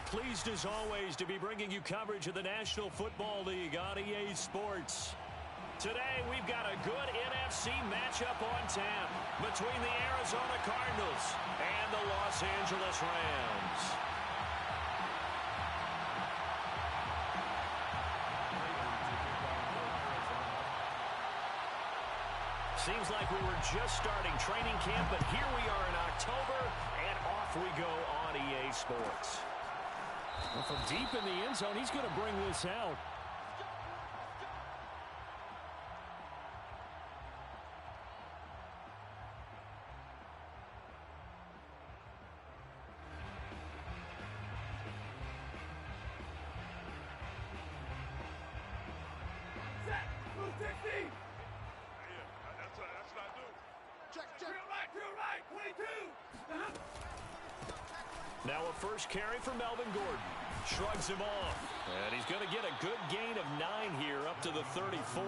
Pleased as always to be bringing you coverage of the National Football League on EA Sports. Today we've got a good NFC matchup on tap between the Arizona Cardinals and the Los Angeles Rams. Seems like we were just starting training camp, but here we are in October, and off we go on EA Sports. Well, from deep in the end zone, he's going to bring this out. Now a first carry for Melvin Gordon. Shrugs him off. And he's going to get a good gain of 9 here up to the 34.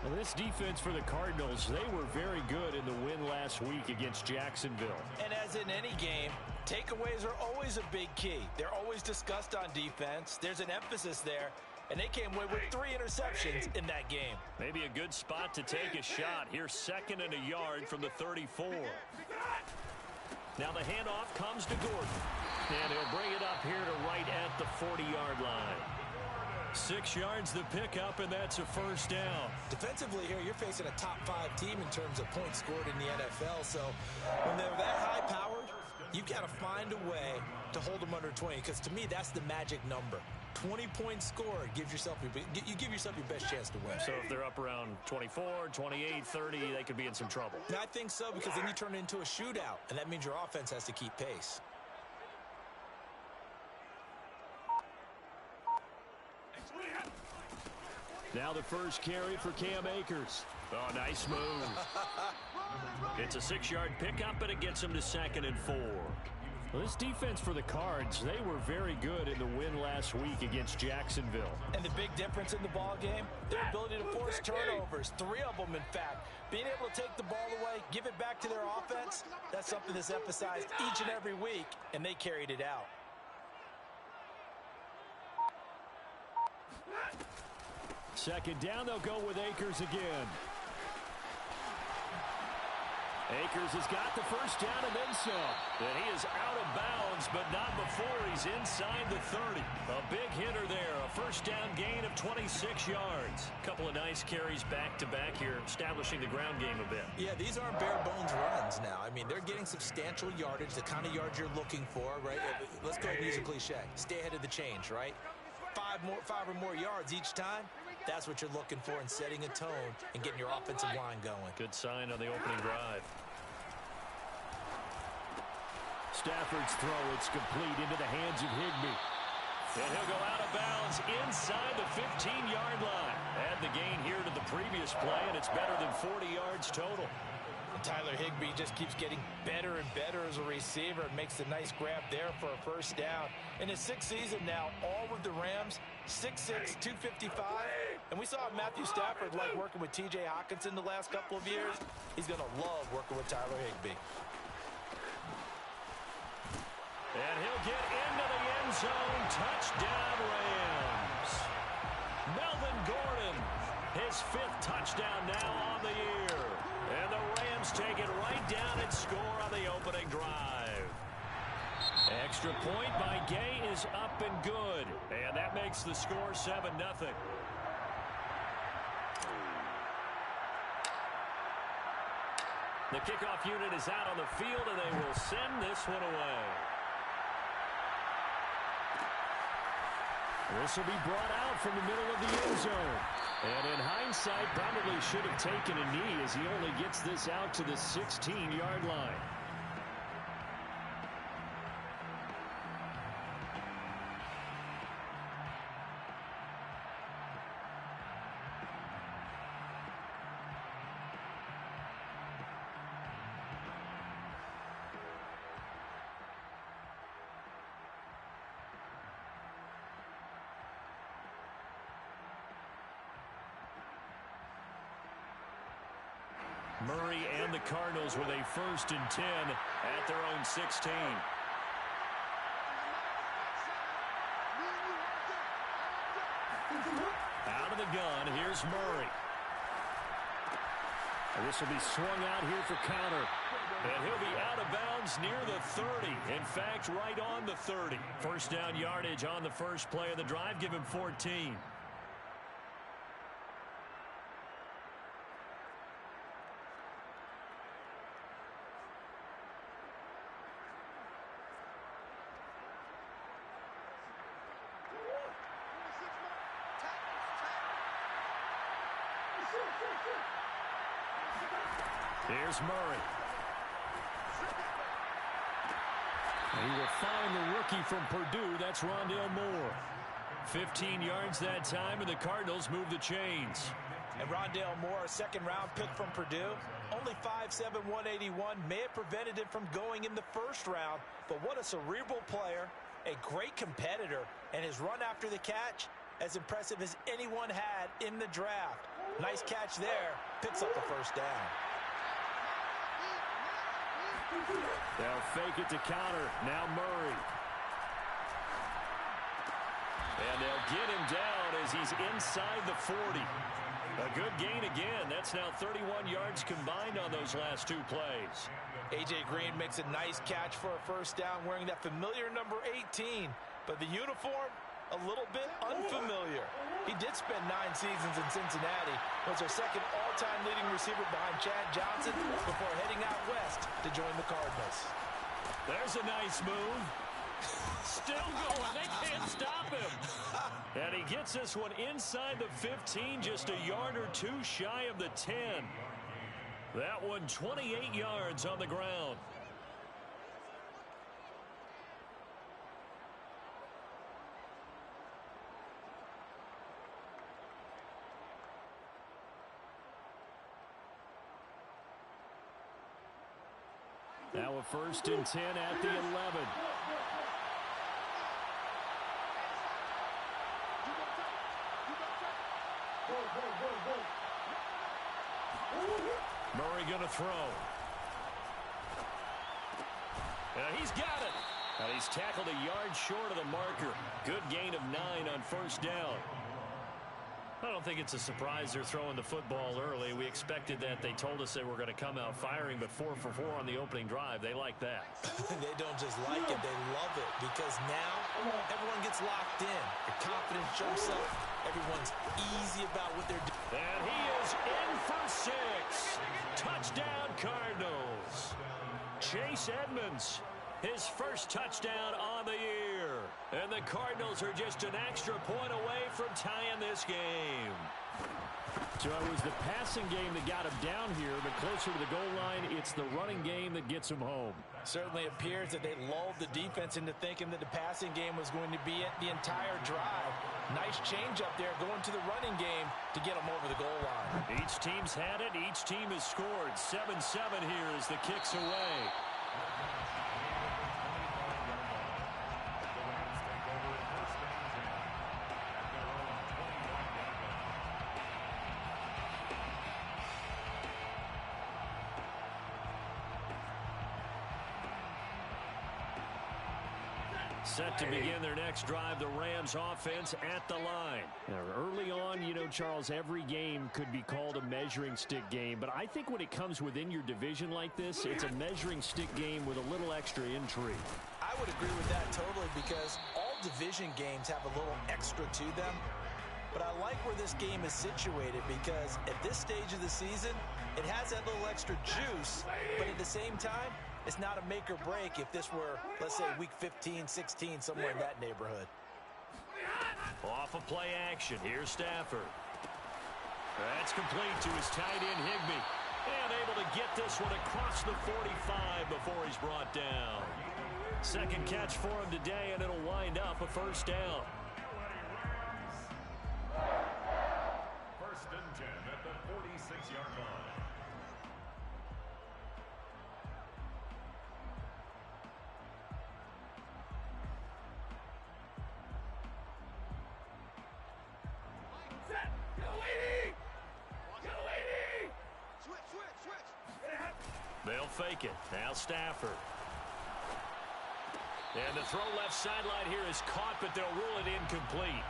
Well, this defense for the Cardinals, they were very good in the win last week against Jacksonville. And as in any game, takeaways are always a big key. They're always discussed on defense. There's an emphasis there. And they came away with 3 interceptions in that game. Maybe a good spot to take a shot. Here's 2nd and a yard from the 34. Now the handoff comes to Gordon. And he'll bring it up here to right at the 40-yard line. 6 yards the pickup, and that's a first down. Defensively here, you're facing a top-5 team in terms of points scored in the NFL. So when they're that high-powered, you've got to find a way to hold them under 20. Because to me, that's the magic number. 20 points scored gives yourself you give yourself your best chance to win. So if they're up around 24, 28, 30, they could be in some trouble. I think so, because then you turn it into a shootout, and that means your offense has to keep pace. Now the first carry for Cam Akers. Oh, nice move. It's a 6-yard pickup, but it gets him to 2nd and 4. Well, this defense for the Cards, they were very good in the win last week against Jacksonville. And the big difference in the ball game, their ability to force turnovers, 3 of them, in fact. Being able to take the ball away, give it back to their offense, that's something that's emphasized each and every week, and they carried it out. Second down, they'll go with Akers again. Akers has got the first down and then some. And he is out of bounds, but not before he's inside the 30. A big hitter there, a first down gain of 26 yards. A couple of nice carries back-to-back here, establishing the ground game a bit. Yeah, these aren't bare-bones runs now. I mean, they're getting substantial yardage, the kind of yards you're looking for, right? Let's go ahead and use a cliche. Stay ahead of the change, right? 5 or more yards each time. That's what you're looking for in setting a tone and getting your offensive line going. Good sign on the opening drive. Stafford's throw, it's complete into the hands of Higbee. And he'll go out of bounds inside the 15-yard line. Add the gain here to the previous play, and it's better than 40 yards total. And Tyler Higbee just keeps getting better and better as a receiver and makes a nice grab there for a first down. In his 6th season now, all with the Rams, 6'6", 255. And we saw Matthew Stafford like working with T.J. Hockenson the last couple of years. He's going to love working with Tyler Higbee. And he'll get into the end zone. Touchdown, Rams. Melvin Gordon, his 5th touchdown now on the year. And the Rams take it right down and score on the opening drive. Extra point by Gay is up and good. And that makes the score 7-0. The kickoff unit is out on the field, and they will send this one away. This will be brought out from the middle of the end zone. And in hindsight, probably should have taken a knee as he only gets this out to the 16-yard line. Murray and the Cardinals with a 1st and 10 at their own 16. the gun. Here's Murray. And this will be swung out here for counter. And he'll be out of bounds near the 30. In fact, right on the 30. First down yardage on the first play of the drive. Give him 14. Here's Murray. And he will find the rookie from Purdue. That's Rondale Moore. 15 yards that time, and the Cardinals move the chains. And Rondale Moore, a second-round pick from Purdue, only 5'7", 181, may have prevented him from going in the first round, but what a cerebral player, a great competitor, and his run after the catch, as impressive as anyone had in the draft. Nice catch there, picks up the first down. They'll fake it to counter. Now Murray. And they'll get him down as he's inside the 40. A good gain again. That's now 31 yards combined on those last two plays. A.J. Green makes a nice catch for a first down wearing that familiar number 18. But the uniform, a little bit unfamiliar. He did spend 9 seasons in Cincinnati, was their second all-time leading receiver behind Chad Johnson before heading out west to join the Cardinals. There's a nice move. Still going. They can't stop him. And he gets this one inside the 15, just a yard or two shy of the 10. That one 28 yards on the ground. Now a 1st and 10 at the 11. Murray going to throw. He's got it. And he's tackled a yard short of the marker. Good gain of 9 on first down. I don't think it's a surprise they're throwing the football early. We expected that. They told us they were going to come out firing, but 4 for 4 on the opening drive. They like that. They don't just like it, they love it, because now everyone gets locked in. The confidence jumps up. Everyone's easy about what they're doing. And he is in for 6. Touchdown, Cardinals. Chase Edmonds, his first touchdown on the year. And the Cardinals are just an extra point away from tying this game. So it was the passing game that got him down here, but closer to the goal line, it's the running game that gets him home. Certainly appears that they lulled the defense into thinking that the passing game was going to be it the entire drive. Nice change up there going to the running game to get them over the goal line. Each team's had it. Each team has scored. 7-7 here as the kick's away. Set to begin their next drive, the Rams offense at the line. Now, early on, you know, Charles, every game could be called a measuring stick game, but I think when it comes within your division like this, it's a measuring stick game with a little extra intrigue. I would agree with that totally, because all division games have a little extra to them. But I like where this game is situated, because at this stage of the season, it has that little extra juice, but at the same time, it's not a make or break if this were, let's say, week 15, 16, somewhere in that neighborhood. Off of play action. Here's Stafford. That's complete to his tight end, Higbee. And able to get this one across the 45 before he's brought down. Second catch for him today, and it'll wind up a first down. 1st and 10 at the 46-yard line. They'll fake it. Now Stafford. And the throw left sideline here is caught, but they'll rule it incomplete.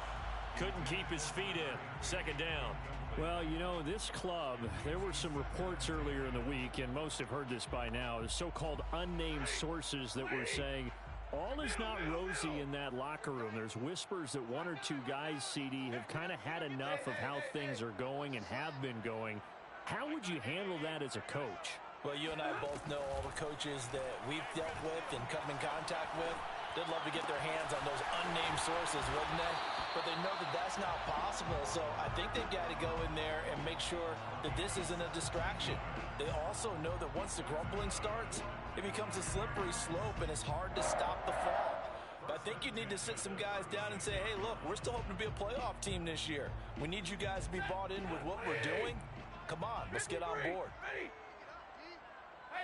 Couldn't keep his feet in. Second down. Well, you know, this club, there were some reports earlier in the week, and most have heard this by now, the so-called unnamed sources that were saying all is not rosy in that locker room. There's whispers that one or two guys, CD, have kind of had enough of how things are going and have been going. How would you handle that as a coach? Well, you and I both know all the coaches that we've dealt with and come in contact with. They'd love to get their hands on those unnamed sources, wouldn't they? But they know that that's not possible, so I think they've got to go in there and make sure that this isn't a distraction. They also know that once the grumbling starts, it becomes a slippery slope and it's hard to stop the fall. But I think you need to sit some guys down and say, hey, look, we're still hoping to be a playoff team this year. We need you guys to be bought in with what we're doing. Come on, let's get on board.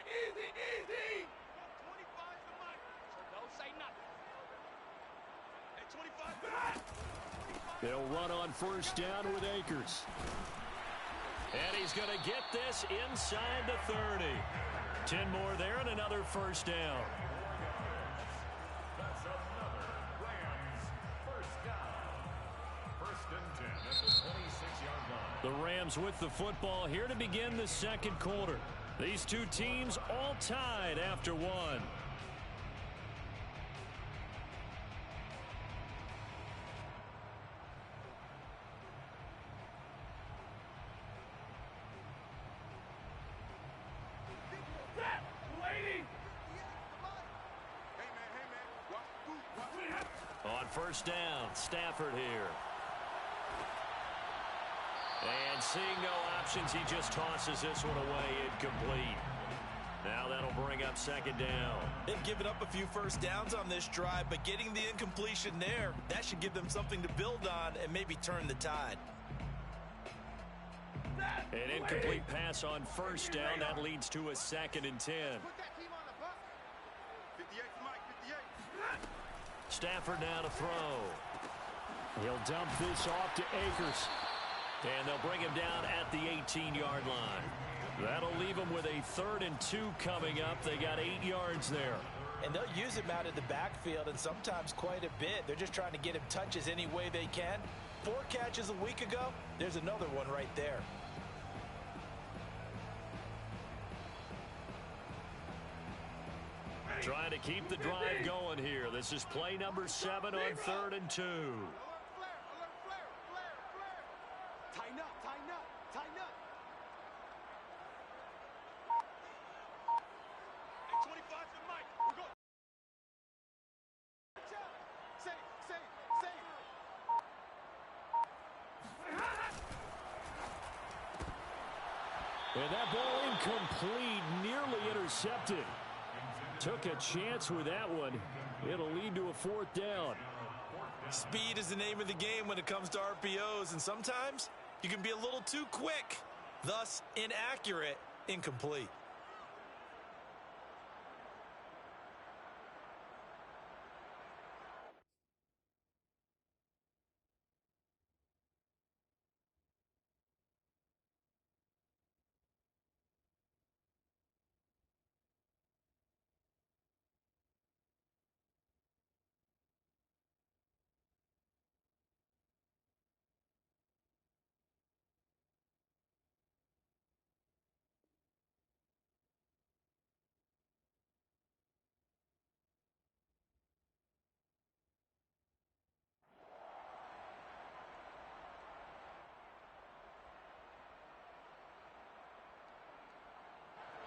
Easy. 25 to Mike. Don't say nothing. At 25. They'll run on first down with Akers. And he's going to get this inside the 30. 10 more there and another first down. That's another Rams first down. First and 10 at the 26-yard line. The Rams with the football here to begin the second quarter. These two teams all tied after one. On first down, Stafford here. And seeing no options, he just tosses this one away incomplete. Now that'll bring up second down. They've given up a few first downs on this drive, but getting the incompletion there, that should give them something to build on and maybe turn the tide. An incomplete pass on first down. That leads to a second and 10. Put that team on the bus. 58 to Mike, 58. Stafford now to throw. He'll dump this off to Akers. And they'll bring him down at the 18-yard line. That'll leave them with a 3rd and 2 coming up. They got 8 yards there. And they'll use him out of the backfield, and sometimes quite a bit. They're just trying to get him touches any way they can. 4 catches a week ago. There's another one right there. Trying to keep the drive going here. This is play number 7 on 3rd and 2. Tighten up. At 25 to Mike. We're going. Save. And that ball incomplete, nearly intercepted. Took a chance with that one. It'll lead to a 4th down. Speed is the name of the game when it comes to RPOs, and sometimes you can be a little too quick, thus inaccurate, incomplete.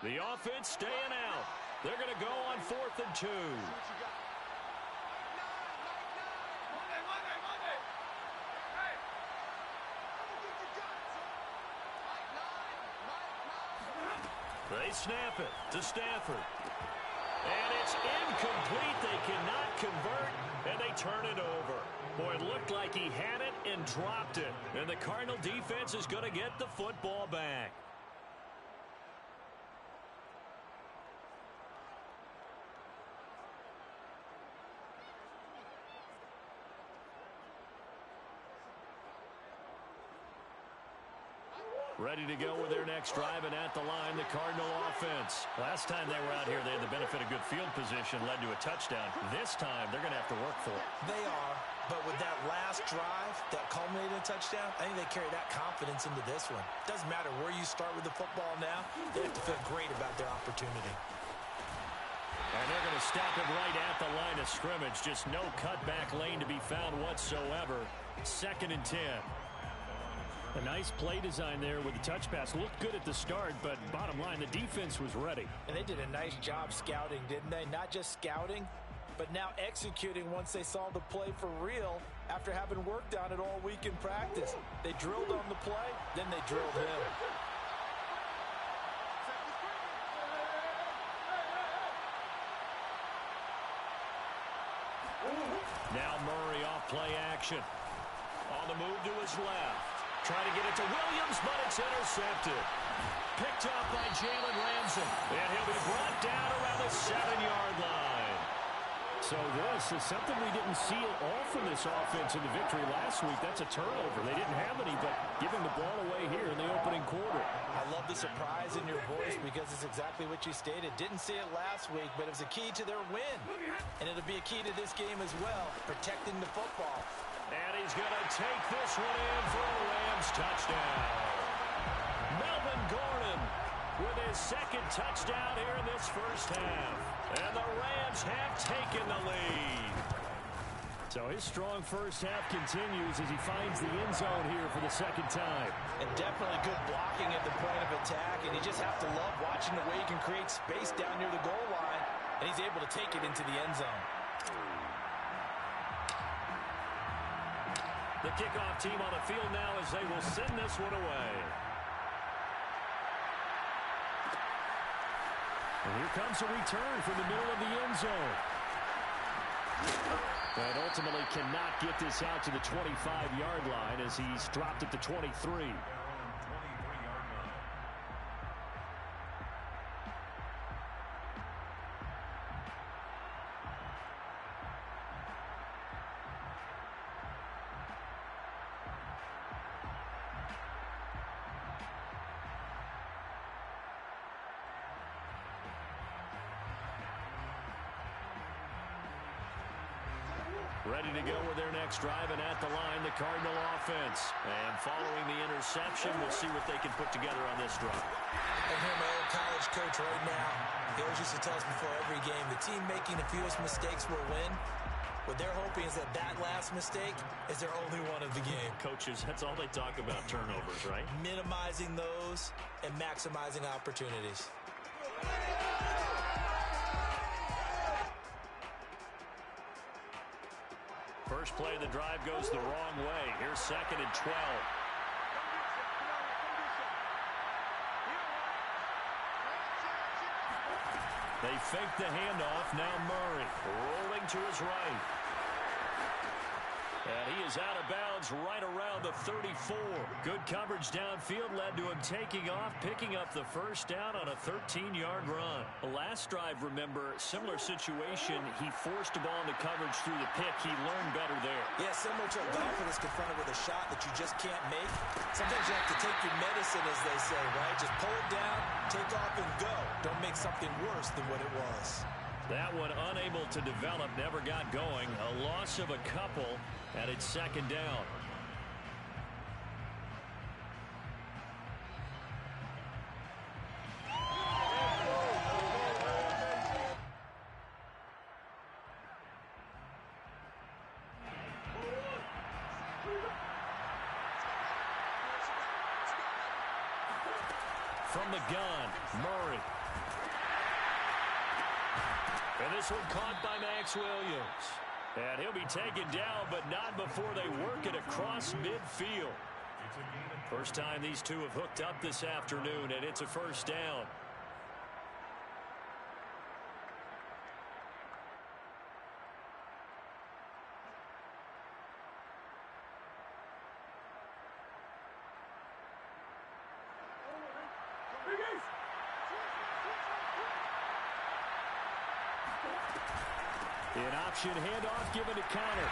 The offense staying out. They're going to go on 4th and 2. They snap it to Stafford. And it's incomplete. They cannot convert, and they turn it over. Boy, it looked like he had it and dropped it. And the Cardinal defense is going to get the football back. Ready to go with their next drive, and at the line, the Cardinal offense. Last time they were out here, they had the benefit of good field position, led to a touchdown. This time, they're going to have to work for it. They are, but with that last drive that culminated in a touchdown, I think they carry that confidence into this one. Doesn't matter where you start with the football now, they have to feel great about their opportunity. And they're going to stop him right at the line of scrimmage. Just no cutback lane to be found whatsoever. 2nd and 10. A nice play design there with the touch pass. Looked good at the start, but bottom line, the defense was ready. And they did a nice job scouting, didn't they? Not just scouting, but now executing once they saw the play for real after having worked on it all week in practice. They drilled on the play, then they drilled him. Now Murray off play action. On the move to his left. Trying to get it to Williams, but it's intercepted. Picked up by Jalen Ramsey. And he'll be brought down around the 7-yard line. So this is something we didn't see at all from this offense in the victory last week. That's a turnover. They didn't have any, but giving the ball away here in the opening quarter. I love the surprise in your voice because it's exactly what you stated. Didn't see it last week, but it was a key to their win. And it'll be a key to this game as well, protecting the football. And he's going to take this one in for a Rams touchdown. Melvin Gordon with his 2nd touchdown here in this first half. And the Rams have taken the lead. So his strong first half continues as he finds the end zone here for the 2nd time. And definitely good blocking at the point of attack. And you just have to love watching the way he can create space down near the goal line. And he's able to take it into the end zone. The kickoff team on the field now as they will send this one away. And here comes a return from the middle of the end zone. And ultimately cannot get this out to the 25-yard line as he's dropped at the 23. Ready to go with their next drive, and at the line, the Cardinal offense. And following the interception, we'll see what they can put together on this drive. I hear my old college coach right now. He always used to tell us before every game, the team making the fewest mistakes will win. What they're hoping is that that last mistake is their only one of the game. Coaches, that's all they talk about, turnovers, right? Minimizing those and maximizing opportunities. First play of the drive goes the wrong way. Here's 2nd and 12. They fake the handoff. Now Murray rolling to his right. And he is out of bounds right around the 34. Good coverage downfield led to him taking off, picking up the first down on a 13-yard run. Last drive, remember, similar situation. He forced the ball into coverage through the pick. He learned better there. Yeah, similar to a golfer that's confronted with a shot that you just can't make. Sometimes you have to take your medicine, as they say, right? Just pull it down, take off, and go. Don't make something worse than what it was. That one unable to develop, never got going. A loss of a couple, and it's 2nd down. From the gun, Murray. And this one caught by Max Williams. And he'll be taken down, but not before they work it across midfield. First time these two have hooked up this afternoon, and it's a first down. An option handoff given to Connor.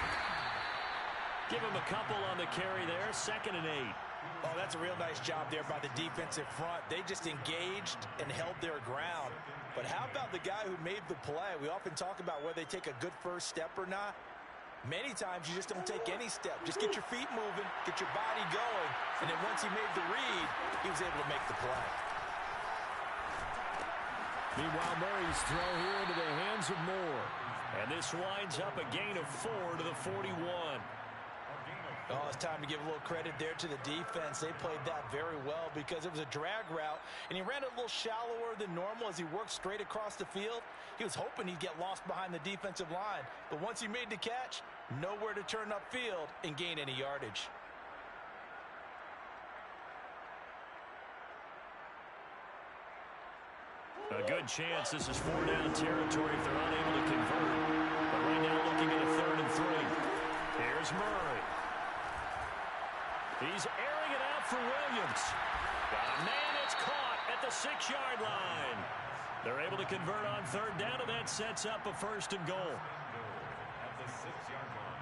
Give him a couple on the carry there. 2nd and 8. Oh, that's a real nice job there by the defensive front. They just engaged and held their ground. But how about the guy who made the play? We often talk about whether they take a good first step or not. Many times you just don't take any step. Just get your feet moving, get your body going, and then once he made the read, he was able to make the play. Meanwhile, Murray's throw here into the hands of Moore. And this winds up a gain of 4 to the 41. Oh, it's time to give a little credit there to the defense. They played that very well because it was a drag route, and he ran a little shallower than normal as he worked straight across the field. He was hoping he'd get lost behind the defensive line, but once he made the catch, nowhere to turn upfield and gain any yardage. A good chance this is 4-down territory if they're unable to convert. But right now looking at a 3rd and 3. Here's Murray. He's airing it out for Williams. Got a man that's caught at the 6-yard line. They're able to convert on 3rd down, and that sets up a 1st and goal. At the 6-yard line.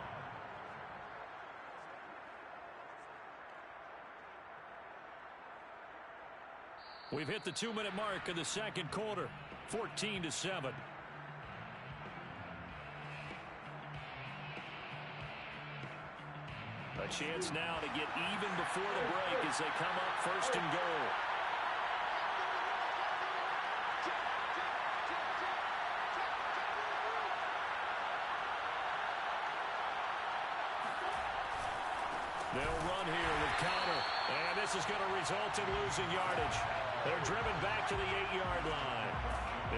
We've hit the 2-minute mark of the 2nd quarter. 14-7. A chance now to get even before the break as they come up 1st and goal. They'll run here with Connor, and this is going to result in losing yardage. They're driven back to the 8-yard line.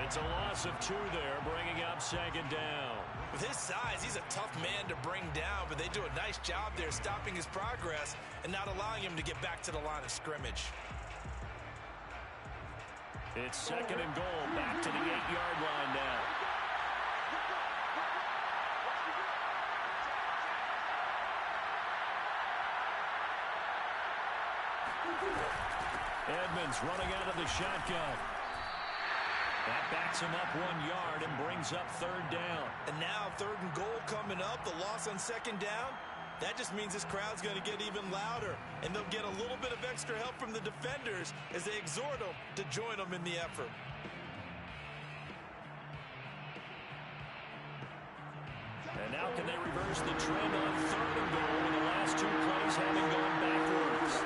It's a loss of 2 there, bringing up 2nd down. With his size, he's a tough man to bring down, but they do a nice job there stopping his progress and not allowing him to get back to the line of scrimmage. It's 2nd and goal, back to the 8-yard line now. Edmonds running out of the shotgun. That backs him up 1 yard and brings up 3rd down. And now 3rd and goal coming up, the loss on 2nd down. That just means this crowd's going to get even louder, and they'll get a little bit of extra help from the defenders as they exhort them to join them in the effort. And now can they reverse the trend on 3rd and goal with the last 2 plays having gone backwards?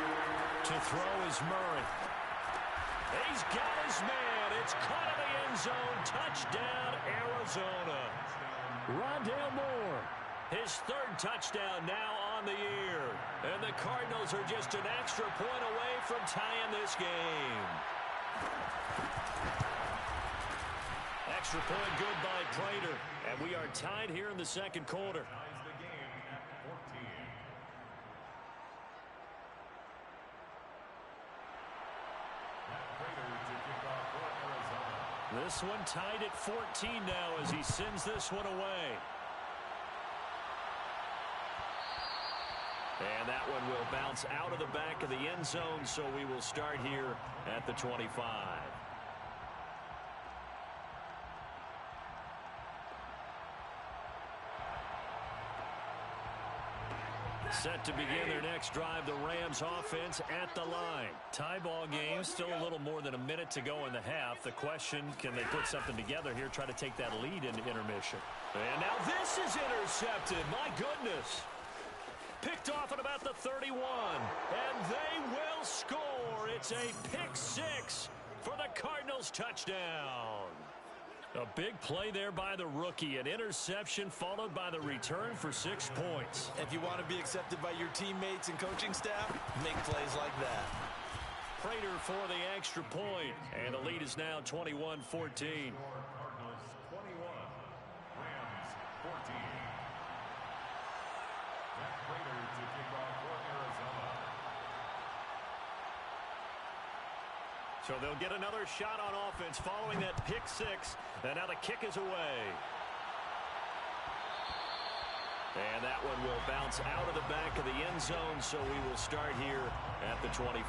To throw is Murray. He's got his man. It's caught in the end zone. Touchdown, Arizona. Rondale Moore, his 3rd touchdown now on the year. And the Cardinals are just an extra point away from tying this game. Extra point good by Prater. And we are tied here in the 2nd quarter. Ties the game at 14. This one tied at 14 now as he sends this one away. And that one will bounce out of the back of the end zone, so we will start here at the 25. Set to begin their next drive, the Rams offense at the line. Tie ball game, still a little more than a minute to go in the half. The question, can they put something together here, try to take that lead into intermission? And now this is intercepted. My goodness. Picked off at about the 31. And they will score. It's a pick 6 for the Cardinals touchdown. A big play there by the rookie. An interception followed by the return for 6 points. If you want to be accepted by your teammates and coaching staff, make plays like that. Prater for the extra point. And the lead is now 21-14. Cardinals 21, Rams 14. Matt Prater to kick off for Arizona. So they'll get another shot on offense following that pick 6. And now the kick is away. And that one will bounce out of the back of the end zone, so we will start here at the 25.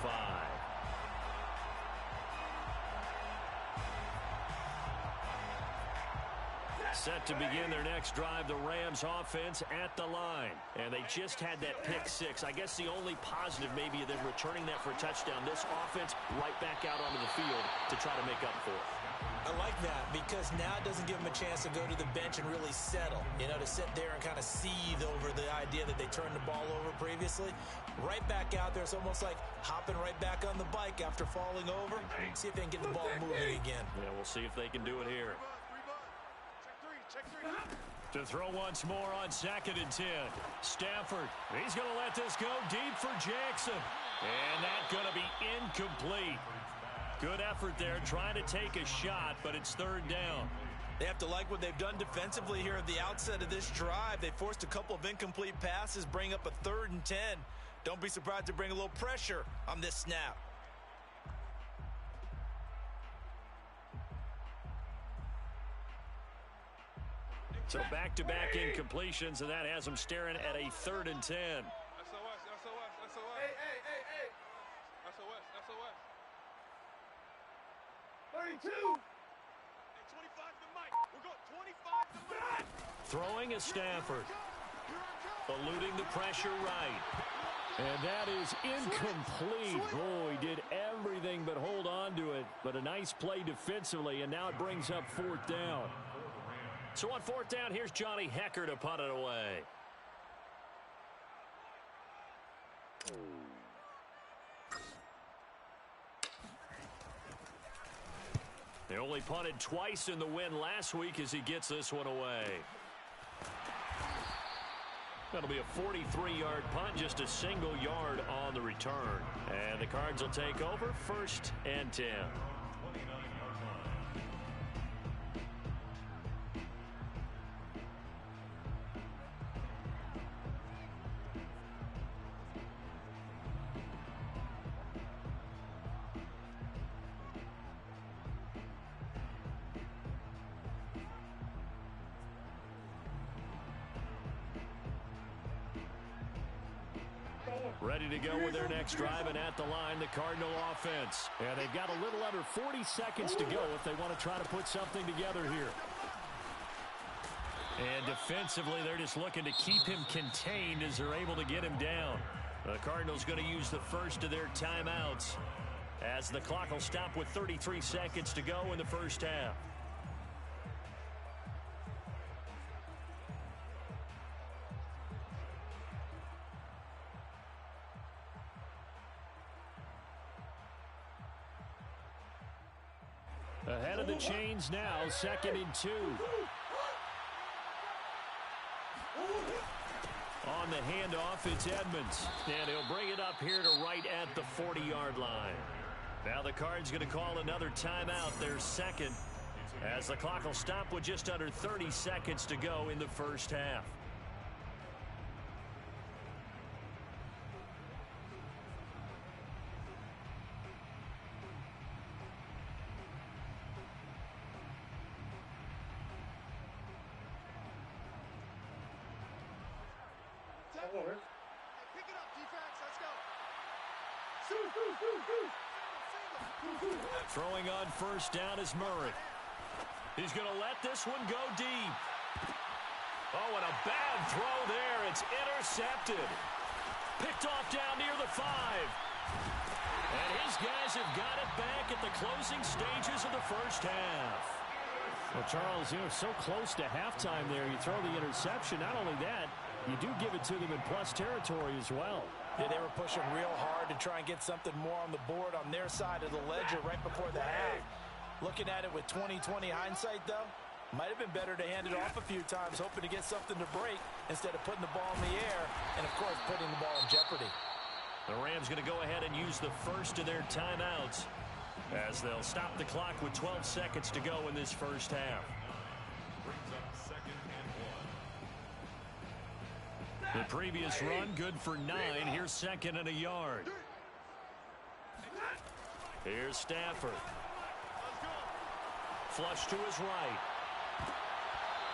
Set to begin their next drive, the Rams offense at the line. And they just had that pick six. I guess the only positive maybe of them returning that for a touchdown. This offense right back out onto the field to try to make up for it. I like that because now it doesn't give them a chance to go to the bench and really settle, to sit there and kind of seethe over the idea that they turned the ball over previously. Right back out there, it's almost like hopping right back on the bike after falling over. See if they can get the ball moving again. Yeah, we'll see if they can do it here. Check three. To throw once more on 2nd and 10. Stafford, he's going to let this go deep for Jackson. And that's going to be incomplete. Good effort there, trying to take a shot, but it's 3rd down. They have to like what they've done defensively here at the outset of this drive. They forced a couple of incomplete passes, bring up a 3rd and 10. Don't be surprised to bring a little pressure on this snap. So back-to-back incompletions, and that has them staring at a 3rd and 10. SOS. Hey. SOS. 32. Hey, 25 to Mike. We're going 25 to Mike. Throwing is Stafford. Eluding the pressure right. And that is incomplete. Oh, he did everything but hold on to it. But a nice play defensively, and now it brings up 4th down. So on 4th down, here's Johnny Hecker to punt it away. They only punted twice in the win last week as he gets this one away. That'll be a 43-yard punt, just a single yard on the return. And the Cards will take over 1st and 10. Ready to go with their next drive, and at the line, the Cardinal offense. And they've got a little under 40 seconds to go if they want to try to put something together here. And defensively, they're just looking to keep him contained as they're able to get him down. The Cardinals going to use the first of their timeouts as the clock will stop with 33 seconds to go in the first half. Ahead of the chains now, 2nd and 2. On the handoff, it's Edmonds. And he'll bring it up here to right at the 40-yard line. Now the Cards going to call another timeout, their second, as the clock will stop with just under 30 seconds to go in the first half. Pick it up, defense. Let's go. Throwing on 1st down is Murray. He's going to let this one go deep. Oh, and a bad throw there. It's intercepted. Picked off down near the 5. And his guys have got it back at the closing stages of the first half. Well, Charles, so close to halftime there. You throw the interception. Not only that, you do give it to them in plus territory as well. Yeah, they were pushing real hard to try and get something more on the board on their side of the ledger right before the half. Looking at it with 20/20 hindsight, though, might have been better to hand it off a few times, hoping to get something to break instead of putting the ball in the air and, of course, putting the ball in jeopardy. The Rams going to go ahead and use the first of their timeouts as they'll stop the clock with 12 seconds to go in this first half. Brings up 2nd and 1. The previous run good for 9. Here's 2nd and a yard. Here's Stafford. Flush to his right.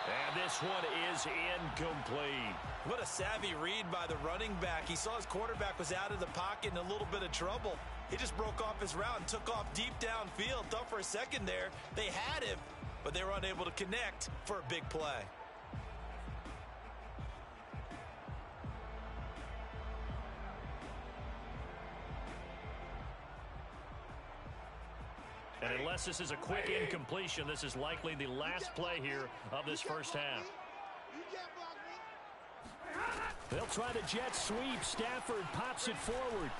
And this one is incomplete. What a savvy read by the running back. He saw his quarterback was out of the pocket in a little bit of trouble. He just broke off his route and took off deep downfield. Thought for a second there they had him, but they were unable to connect for a big play. And unless this is a quick incompletion, this is likely the last play here of this first half. They'll try the jet sweep. Stafford pops it forward.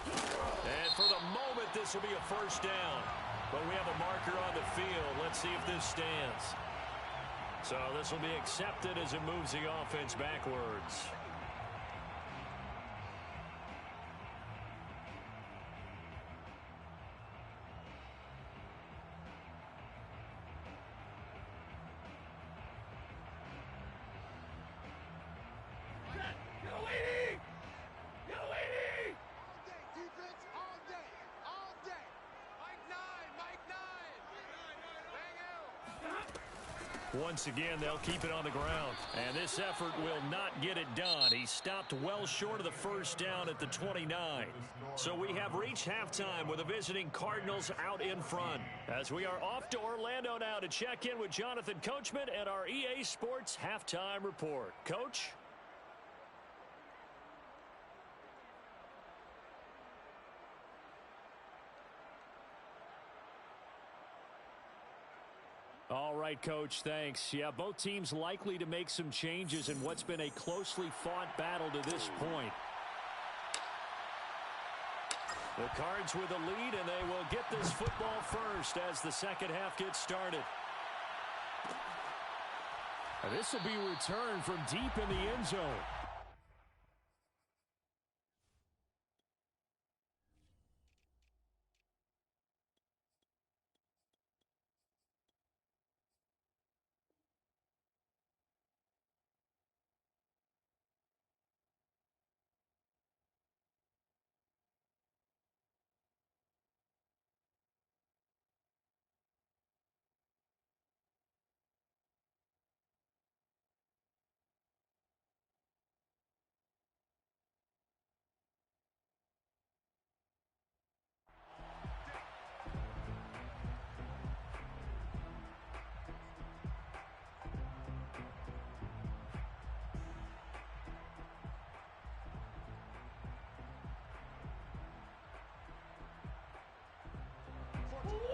And for the moment, this will be a first down. But we have a marker on the field. Let's see if this stands. So this will be accepted as it moves the offense backwards. Once again, they'll keep it on the ground. And this effort will not get it done. He stopped well short of the first down at the 29. So we have reached halftime with the visiting Cardinals out in front. As we are off to Orlando now to check in with Jonathan Coachman and our EA Sports Halftime Report. Coach? All right, Coach, thanks. Yeah, both teams likely to make some changes in what's been a closely fought battle to this point. The Cards with the lead, and they will get this football first as the second half gets started. And this will be returned from deep in the end zone.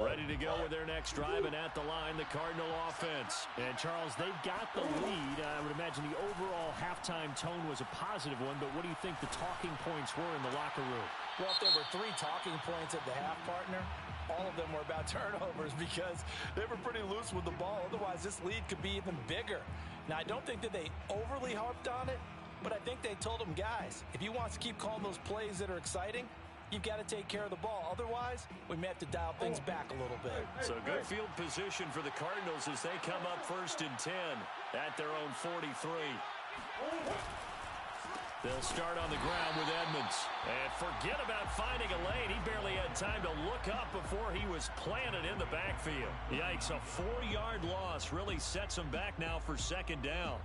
Ready to go with their next drive, and at the line, the Cardinal offense. And, Charles, they've got the lead. I would imagine the overall halftime tone was a positive one, but what do you think the talking points were in the locker room? Well, if there were 3 talking points at the half, partner, all of them were about turnovers because they were pretty loose with the ball. Otherwise, this lead could be even bigger. Now, I don't think that they overly harped on it, but I think they told them, guys, if you want to keep calling those plays that are exciting, you've got to take care of the ball. Otherwise, we may have to dial things back a little bit. So good field position for the Cardinals as they come up 1st and 10 at their own 43. They'll start on the ground with Edmonds. And forget about finding a lane. He barely had time to look up before he was planted in the backfield. Yikes, a 4-yard loss really sets him back now for 2nd down.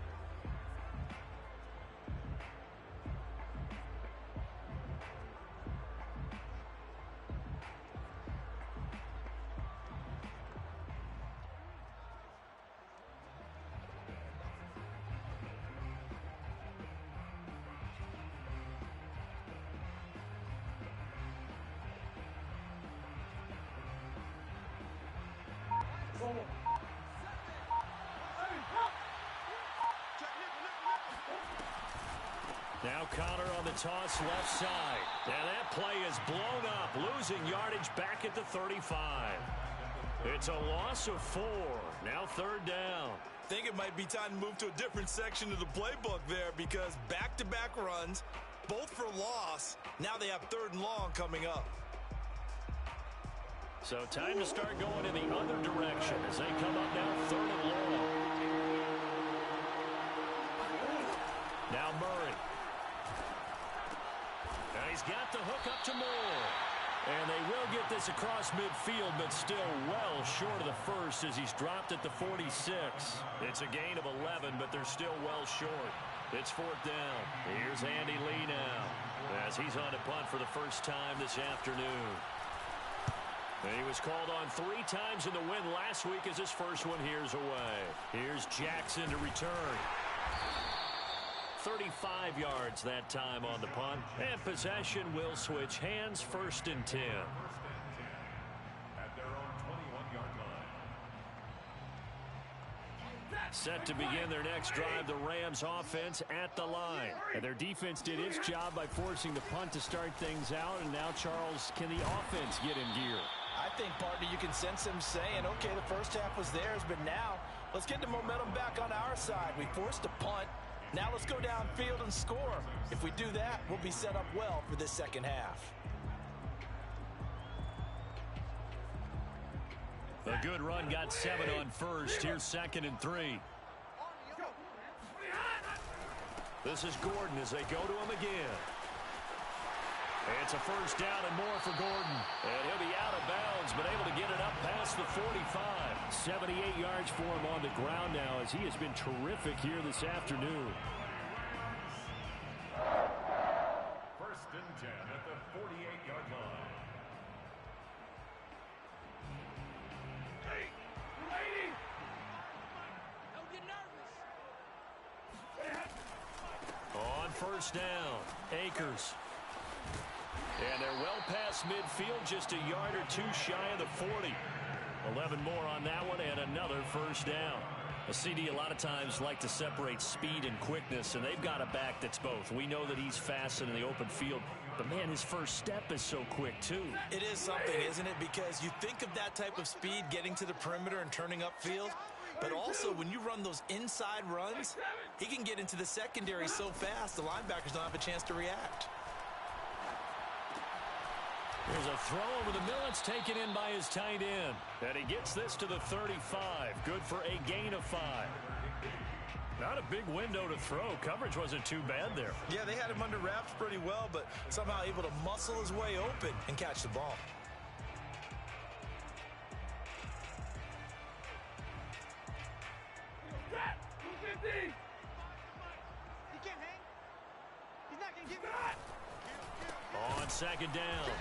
Now Connor on the toss left side. And that play is blown up, losing yardage back at the 35. It's a loss of 4. Now 3rd down. I think it might be time to move to a different section of the playbook there because back-to-back runs, both for loss. Now they have 3rd and long coming up. So time to start going in the other direction as they come up now 3rd and long. Now Murray. And he's got the hook up to Moore. And they will get this across midfield, but still well short of the first as he's dropped at the 46. It's a gain of 11, but they're still well short. It's 4th down. Here's Andy Lee now as he's on to punt for the first time this afternoon. He was called on 3 times in the win last week as his first one here's away. Here's Jackson to return. 35 yards that time on the punt. And possession will switch hands, 1st and 10. At their own 21-yard line. Set to begin their next drive, the Rams offense at the line. And their defense did its job by forcing the punt to start things out. And now, Charles, can the offense get in gear? I think, partner, you can sense them saying, okay, the first half was theirs, but now let's get the momentum back on our side. We forced a punt. Now let's go downfield and score. If we do that, we'll be set up well for this second half. A good run got 7 on first. Here's 2nd and 3. This is Gordon as they go to him again. It's a first down and more for Gordon. And he'll be out of bounds, but able to get it up past the 45. 78 yards for him on the ground now as he has been terrific here this afternoon. 1st and 10 at the 48-yard line. Don't get nervous. On first down, Akers. And they're well past midfield, just a yard or 2 shy of the 40. 11 more on that one and another first down. A CD a lot of times like to separate speed and quickness, and they've got a back that's both. We know that he's fast in the open field, but, man, his first step is so quick, too. It is something, isn't it? Because you think of that type of speed getting to the perimeter and turning upfield, but also when you run those inside runs, he can get into the secondary so fast the linebackers don't have a chance to react. There's a throw over the middle. It's taken in by his tight end. And he gets this to the 35. Good for a gain of 5. Not a big window to throw. Coverage wasn't too bad there. Yeah, they had him under wraps pretty well, but somehow able to muscle his way open and catch the ball. He can't hang. He's not going to give it. On 2nd down,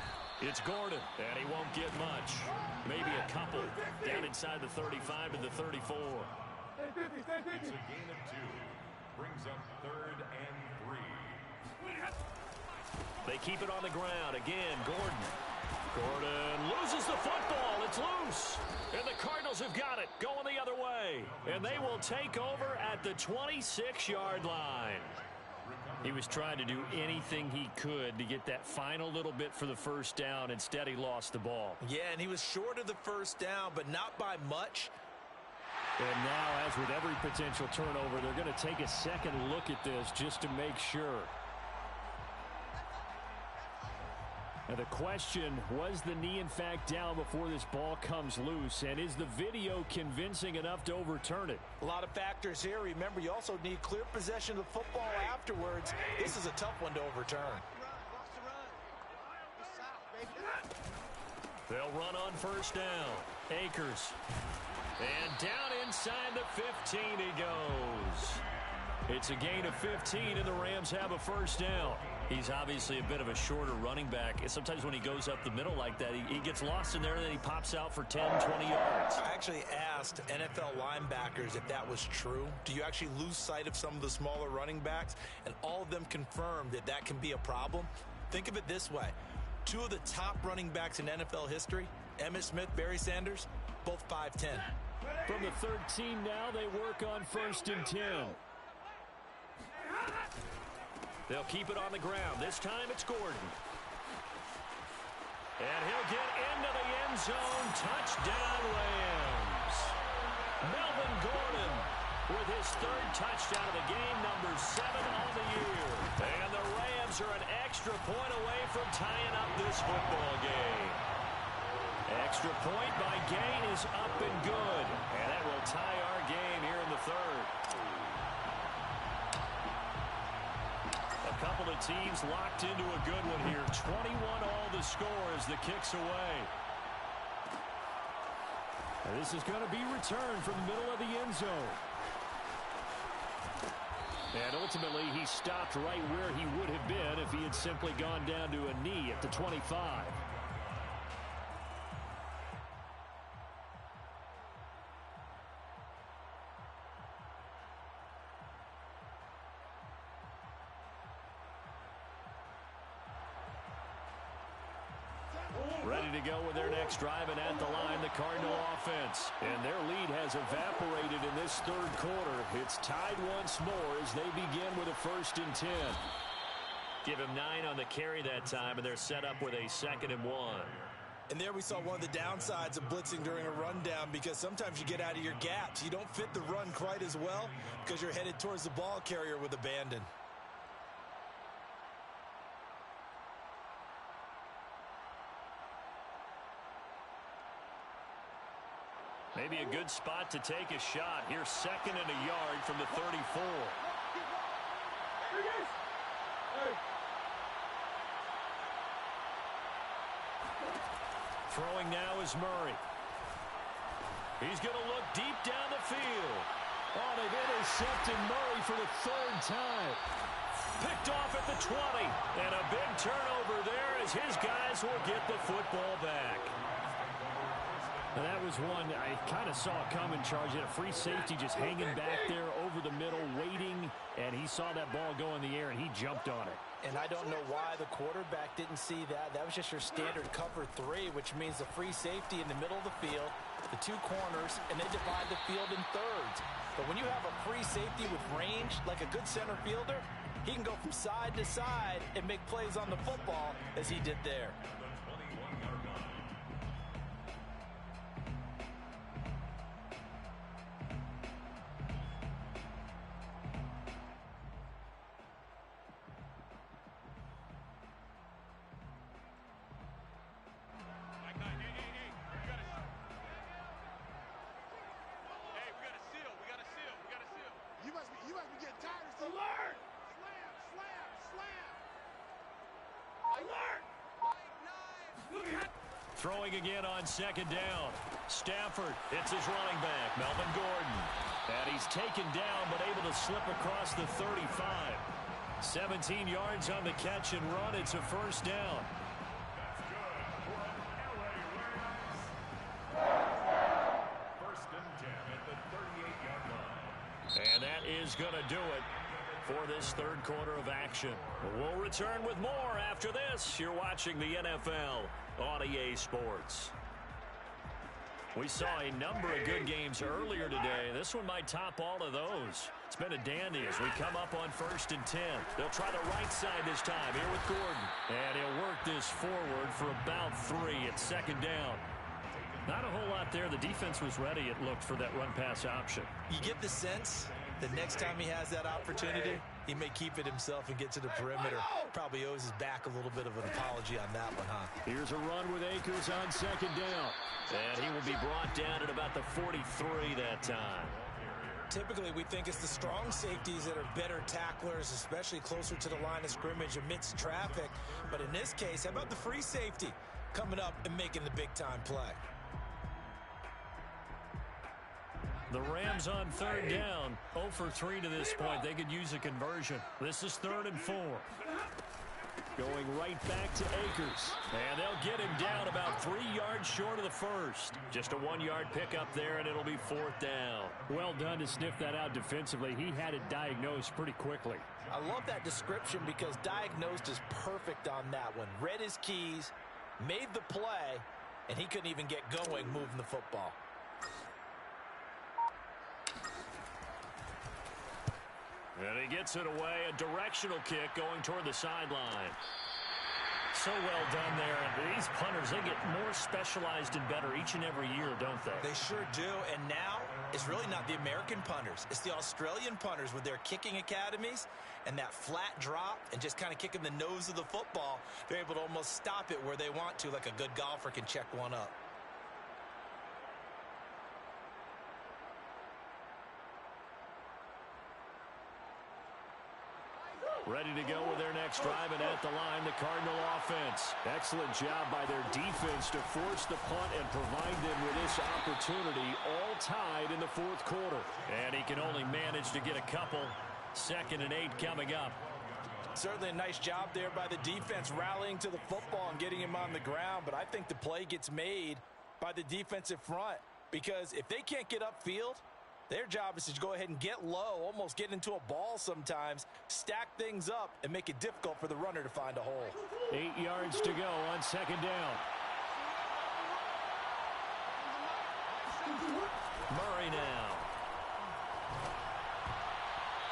it's Gordon, and he won't get much. Maybe a couple. Down inside the 35 to the 34. It's a gain of 2. Brings up 3rd and 3. They keep it on the ground. Again, Gordon. Gordon loses the football. It's loose. And the Cardinals have got it. Going the other way. And they will take over at the 26-yard line. He was trying to do anything he could to get that final little bit for the first down. Instead, he lost the ball. Yeah, and he was short of the first down, but not by much. And now, as with every potential turnover, they're going to take a second look at this just to make sure. Now the question, was the knee in fact down before this ball comes loose? And is the video convincing enough to overturn it? A lot of factors here. Remember, you also need clear possession of the football afterwards. This is a tough one to overturn. They'll run on first down. Akers. And down inside the 15 he goes. It's a gain of 15, and the Rams have a first down. He's obviously a bit of a shorter running back. And sometimes when he goes up the middle like that, he gets lost in there, and then he pops out for 10, 20 yards. I actually asked NFL linebackers if that was true. Do you actually lose sight of some of the smaller running backs? And all of them confirmed that that can be a problem. Think of it this way. 2 of the top running backs in NFL history, Emmitt Smith, Barry Sanders, both 5'10". From the 13 now, they work on 1st and 10. They'll keep it on the ground. This time it's Gordon. And he'll get into the end zone. Touchdown, Rams. Melvin Gordon with his 3rd touchdown of the game, number 7 on the year. And the Rams are an extra point away from tying up this football game. Extra point by Gain is up and good. And that will tie our game here in the 3rd. A couple of teams locked into a good one here. 21 all the score as the kick's away. And this is going to be returned from the middle of the end zone. And ultimately, he stopped right where he would have been if he had simply gone down to a knee at the 25. to go with their next drive, and at the line, the Cardinal offense. And their lead has evaporated in this third quarter. It's tied once more as they begin with a 1st and 10. Give him 9 on the carry that time, and they're set up with a 2nd and 1. And there we saw one of the downsides of blitzing during a rundown, because sometimes you get out of your gaps. You don't fit the run quite as well because you're headed towards the ball carrier with abandon. Maybe a good spot to take a shot. Here's 2nd and a yard from the 34. Throwing now is Murray. He's going to look deep down the field. Oh, they've intercepted Murray for the 3rd time. Picked off at the 20. And a big turnover there as his guys will get the football back. Now that was one I kind of saw coming, Charge. He had a free safety just hanging back there over the middle, waiting, and he saw that ball go in the air, and he jumped on it. And I don't know why the quarterback didn't see that. That was just your standard cover 3, which means the free safety in the middle of the field, the 2 corners, and they divide the field in thirds. But when you have a free safety with range, like a good center fielder, he can go from side to side and make plays on the football as he did there. Throwing again on 2nd down. Stafford, it's his running back, Melvin Gordon. And he's taken down, but able to slip across the 35. 17 yards on the catch and run. It's a 1st down. First and 10 at the 38-yard line. And that is going to do it for this third quarter of action. We'll return with more after this. You're watching the NFL on EA Sports. We saw a number of good games earlier today. This one might top all of those. It's been a dandy as we come up on 1st and 10. They'll try the right side this time here with Gordon. And he'll work this forward for about 3 at 2nd down. Not a whole lot there. The defense was ready, it looked, for that run-pass option. You get the sense that next time he has that opportunity, he may keep it himself and get to the perimeter. Probably owes his back a little bit of an apology on that one, huh? Here's a run with Akers on 2nd down. And he will be brought down at about the 43 that time. Typically, we think it's the strong safeties that are better tacklers, especially closer to the line of scrimmage amidst traffic. But in this case, how about the free safety coming up and making the big-time play? The Rams on 3rd down, 0 for 3 to this point. They could use a conversion. This is 3rd and 4. Going right back to Akers. And they'll get him down about 3 yards short of the first. Just a 1-yard pickup there, and it'll be 4th down. Well done to sniff that out defensively. He had it diagnosed pretty quickly. I love that description because diagnosed is perfect on that one. Read his keys, made the play, and he couldn't even get going moving the football. And he gets it away, a directional kick going toward the sideline. So well done there. And these punters, they get more specialized and better each and every year, don't they? They sure do. And now it's really not the American punters. It's the Australian punters with their kicking academies and that flat drop and just kind of kicking the nose of the football. They're able to almost stop it where they want to, like a good golfer can check one up. Ready to go with their next drive, and at the line, the Cardinal offense. Excellent job by their defense to force the punt and provide them with this opportunity, all tied in the 4th quarter. And he can only manage to get a couple. 2nd and 8 coming up. Certainly a nice job there by the defense, rallying to the football and getting him on the ground. But I think the play gets made by the defensive front, because if they can't get upfield, their job is to go ahead and get low, almost get into a ball sometimes, stack things up, and make it difficult for the runner to find a hole. 8 yards to go on 2nd down. Murray now.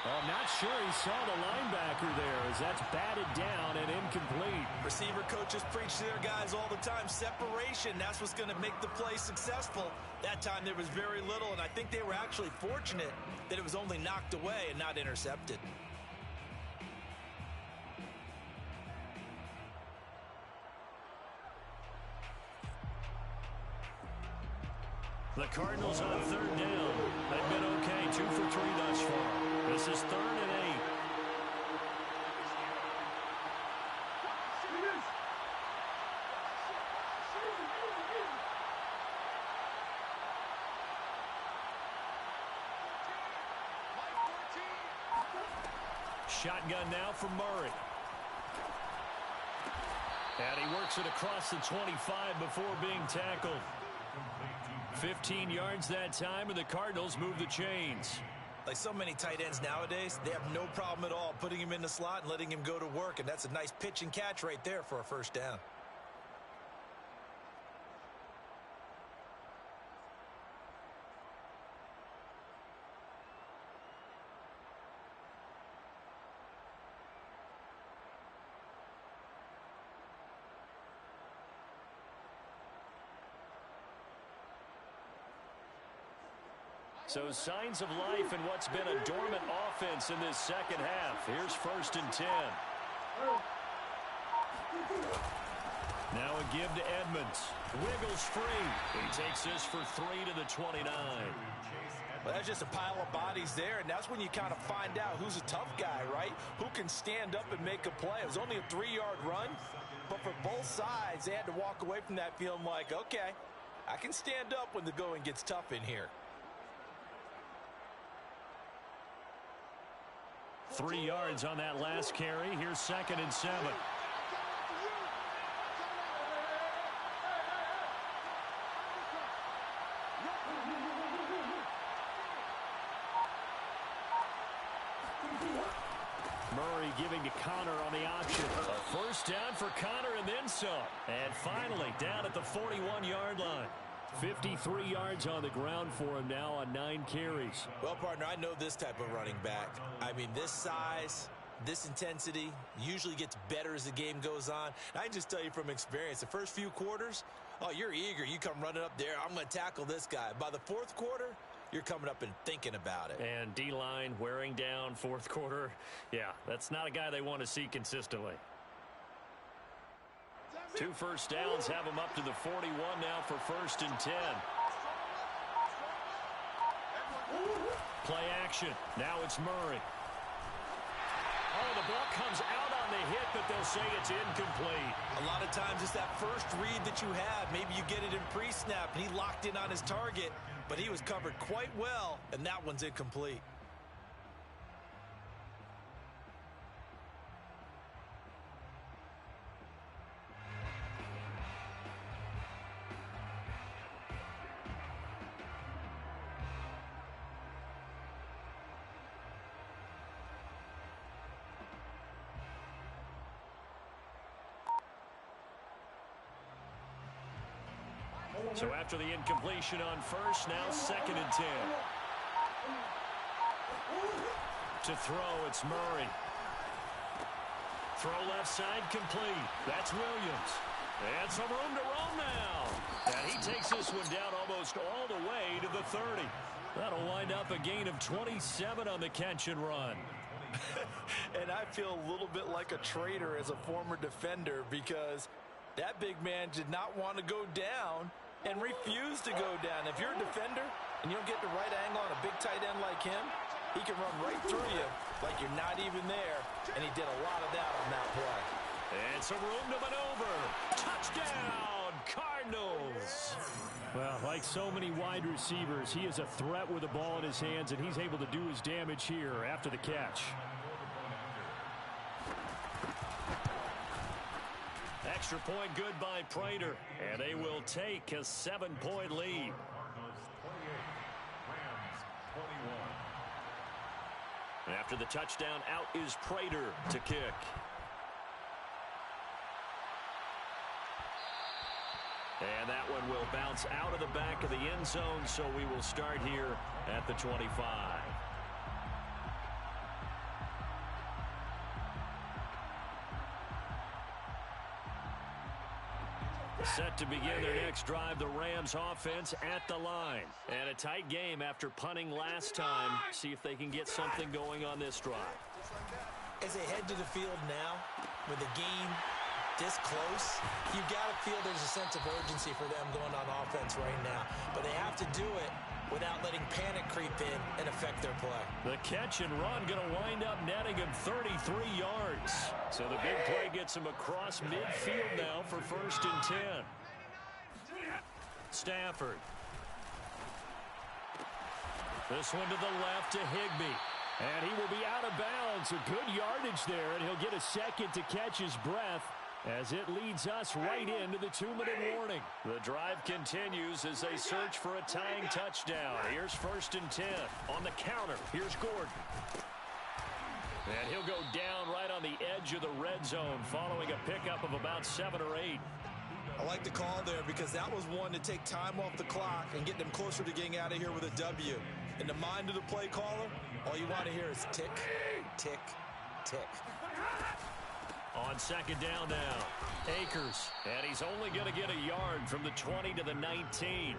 Oh, I'm not sure he saw the linebacker there as that's batted down and incomplete. Receiver coaches preach to their guys all the time. Separation, that's what's going to make the play successful. That time there was very little, and I think they were actually fortunate that it was only knocked away and not intercepted. The Cardinals on third down. They've been okay, 2 for 3 thus far. This is 3rd and 8. Shotgun now for Murray. And he works it across the 25 before being tackled. 15 yards that time, and the Cardinals move the chains. Like so many tight ends nowadays, they have no problem at all putting him in the slot and letting him go to work, and that's a nice pitch and catch right there for a first down. So signs of life in what's been a dormant offense in this second half. Here's 1st and 10. Now a give to Edmonds. Wiggles free. He takes this for 3 to the 29. Well, that's just a pile of bodies there, and that's when you kind of find out who's a tough guy, right? Who can stand up and make a play. It was only a 3-yard run, but for both sides, they had to walk away from that feeling like, okay, I can stand up when the going gets tough in here. 3 yards on that last carry. Here's 2nd and 7. Murray giving to Connor on the option. A first down for Connor and then some. And finally down at the 41-yard line. 53 yards on the ground for him now on 9 carries. Well, partner, I know this type of running back. I mean, this size, this intensity usually gets better as the game goes on. And I can just tell you from experience, the first few quarters, oh, you're eager. You come running up there, I'm going to tackle this guy. By the 4th quarter, you're coming up and thinking about it. And D-line wearing down 4th quarter. Yeah, that's not a guy they want to see consistently. 2 first downs have him up to the 41 now for 1st and 10. Play action. Now it's Murray. Oh, the ball comes out on the hit, but they'll say it's incomplete. A lot of times it's that first read that you have. Maybe you get it in pre-snap, and he locked in on his target, but he was covered quite well, and that one's incomplete. So after the incompletion on first, now 2nd and 10. To throw, it's Murray. Throw left side complete. That's Williams. And some room to roam now. And he takes this one down almost all the way to the 30. That'll wind up a gain of 27 on the catch and run. And I feel a little bit like a traitor as a former defender because that big man did not want to go down and refused to go down. If you're a defender and you don't get the right angle on a big tight end like him, he can run right through you like you're not even there, and he did a lot of that on that play. And some room to maneuver. Touchdown, Cardinals. Well, like so many wide receivers, he is a threat with the ball in his hands, and he's able to do his damage here after the catch. Extra point good by Prater, and they will take a 7-point lead. And after the touchdown, out is Prater to kick. And that one will bounce out of the back of the end zone, so we will start here at the 25. Set to begin their next drive, the Rams offense at the line. And a tight game after punting last time. See if they can get something going on this drive. As they head to the field now, with the game this close, you've got to feel there's a sense of urgency for them going on offense right now. But they have to do it without letting panic creep in and affect their play. The catch and run going to wind up netting him 33 yards. So the big play gets him across midfield now for 1st and 10. Stafford. This one to the left to Higbee. And he will be out of bounds. A good yardage there, and he'll get a second to catch his breath as it leads us right into the 2-minute warning. The drive continues as they search for a tying touchdown. Here's 1st and 10. On the counter, here's Gordon. And he'll go down right on the edge of the red zone following a pickup of about 7 or 8. I like the call there because that was one to take time off the clock and get them closer to getting out of here with a W. In the mind of the play caller, all you want to hear is tick, tick, tick. On 2nd down now, Akers. And he's only going to get a yard from the 20 to the 19.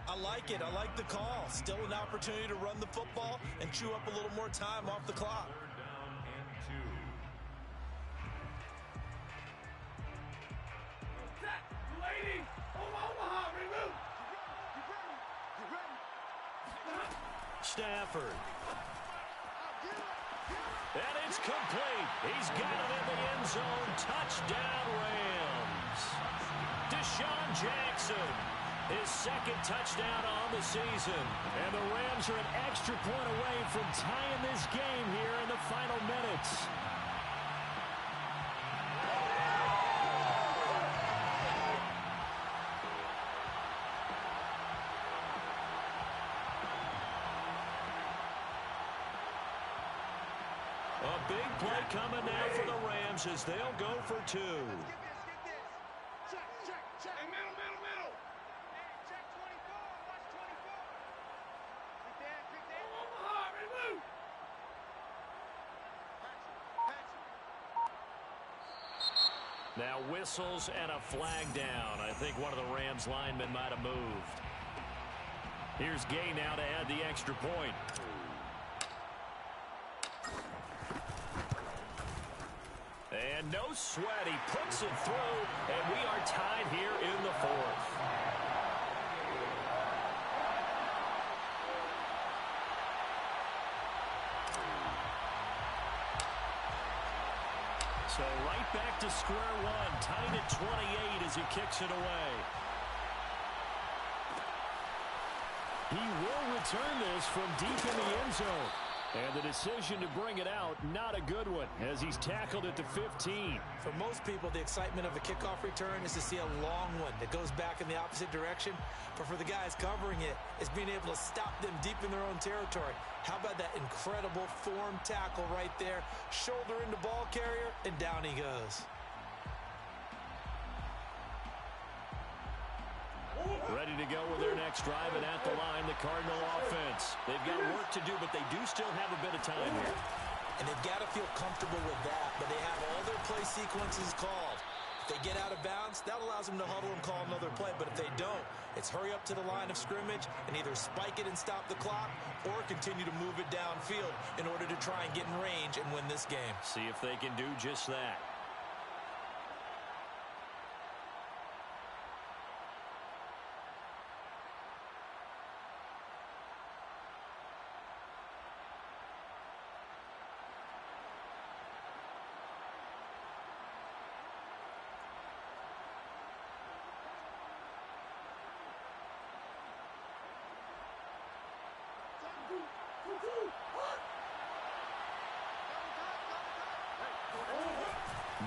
I like it. I like the call. Still an opportunity to run the football and chew up a little more time off the clock. Stafford. And it's complete. He's got it in the end zone. Touchdown, Rams. Deshaun Jackson, his 2nd touchdown on the season. And the Rams are an extra point away from tying this game here in the final minutes. A big play coming now for the Rams as they'll go for 2. Check. Hey, middle. Hey, check 24. Watch 24. Pick that. Move. Now whistles and a flag down. I think one of the Rams linemen might have moved. Here's Gay now to add the extra point. And no sweat. He puts it through, and we are tied here in the 4th. So right back to square one, tied at 28 as he kicks it away. He will return this from deep in the end zone. And the decision to bring it out, not a good one, as he's tackled at the 15. For most people, the excitement of a kickoff return is to see a long one that goes back in the opposite direction. But for the guys covering it, it's being able to stop them deep in their own territory. How about that incredible form tackle right there? Shoulder into ball carrier, and down he goes. Ready to go with their next drive, and at the line, the Cardinal offense. They've got work to do, but they do still have a bit of time here. And they've got to feel comfortable with that, but they have all their play sequences called. If they get out of bounds, that allows them to huddle and call another play, but if they don't, it's hurry up to the line of scrimmage and either spike it and stop the clock or continue to move it downfield in order to try and get in range and win this game. See if they can do just that.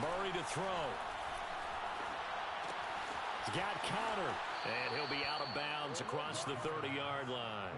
Murray to throw. He's got Connor. And he'll be out of bounds across the 30-yard line.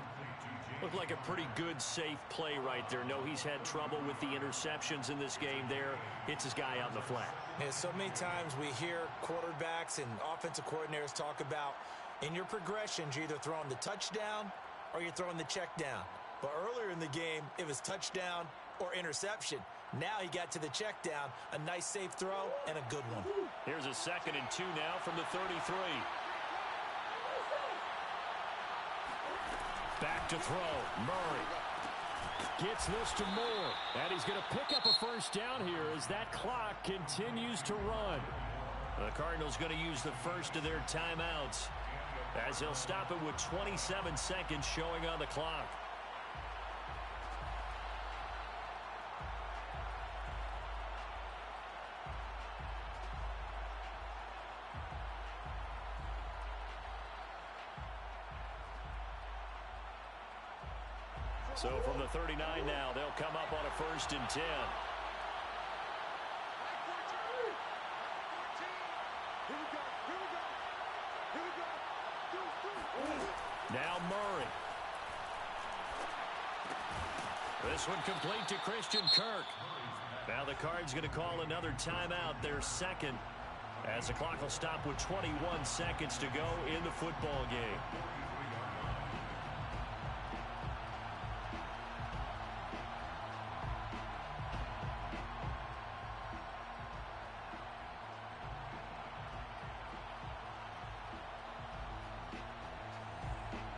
Looked like a pretty good, safe play right there. No, he's had trouble with the interceptions in this game there. Hits his guy out in the flat. Yeah, so many times we hear quarterbacks and offensive coordinators talk about in your progressions, you're either throwing the touchdown or you're throwing the check down. But earlier in the game, it was touchdown or interception. Now he got to the check down, a nice safe throw, and a good one. Here's a 2nd and 2 now from the 33. Back to throw. Murray gets this to Moore. And he's going to pick up a first down here as that clock continues to run. The Cardinals going to use the first of their timeouts as they'll stop it with 27 seconds showing on the clock. So from the 39 now, they'll come up on a 1st and 10. Now Murray. This one complete to Christian Kirk. Now the Cards going to call another timeout, their 2nd, as the clock will stop with 21 seconds to go in the football game.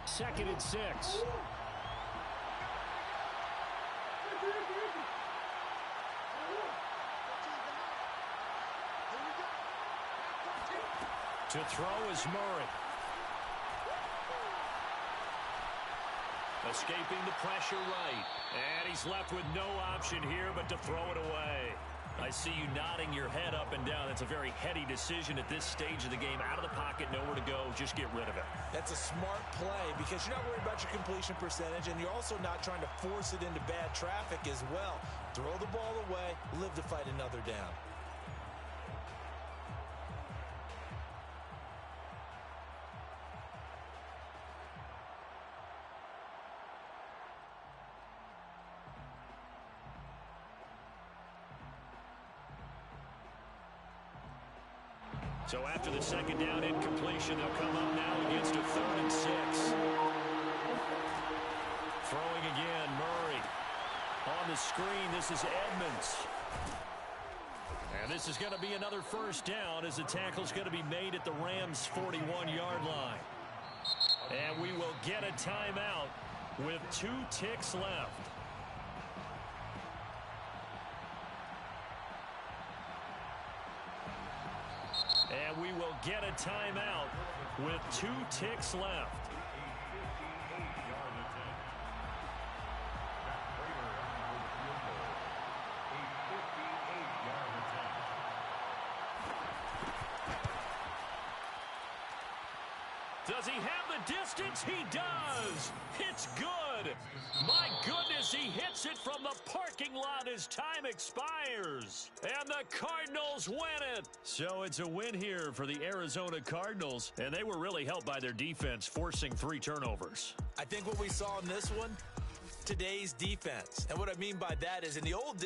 Second and 6. To throw is Murray. Escaping the pressure right. And he's left with no option here but to throw it away. I see you nodding your head up and down. That's a very heady decision at this stage of the game. Out of the pocket, nowhere to go. Just get rid of it. That's a smart play because you're not worried about your completion percentage, and you're also not trying to force it into bad traffic as well. Throw the ball away, live to fight another down. So after the 2nd down incompletion, they'll come up now against a 3rd and 6. Throwing again, Murray. On the screen, this is Edmonds. And this is going to be another 1st down as the tackle's going to be made at the Rams' 41-yard line. And we will get a timeout with 2 ticks left. And we will get a timeout with 2 ticks left. Does he have the distance? He does. It's good. My goodness, he hits it from the parking lot as time expires. And the Cardinals win it. So it's a win here for the Arizona Cardinals. And they were really helped by their defense, forcing 3 turnovers. I think what we saw in this one, today's defense. And what I mean by that is in the old